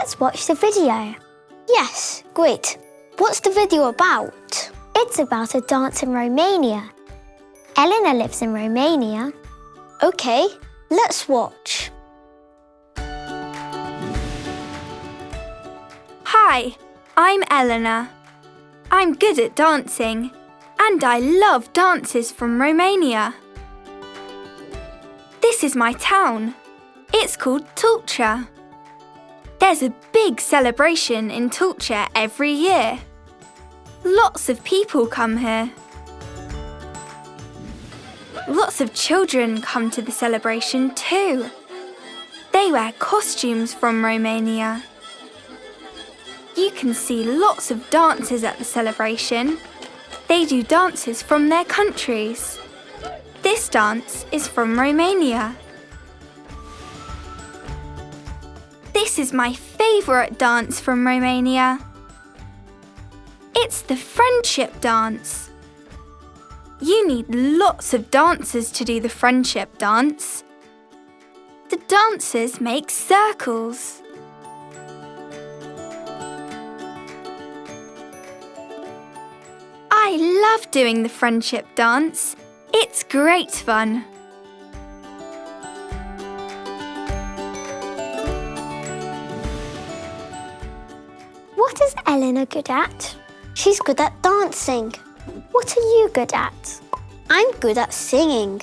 Let's watch the video. Yes, great. What's the video about? It's about a dance in Romania. Elena lives in Romania. Okay, let's watch. Hi, I'm Elena. I'm good at dancing, and I love dances from Romania. This is my town. It's called Tulcea. There's a big celebration in Tulcea every year. Lots of people come here. Lots of children come to the celebration too. They wear costumes from Romania. You can see lots of dancers at the celebration. They do dances from their countries. This dance is from Romania. This is my favourite dance from Romania. It's the friendship dance. You need lots of dancers to do the friendship dance. The dancers make circles. I love doing the friendship dance. It's great fun. What is Elena good at? She's good at dancing. What are you good at? I'm good at singing.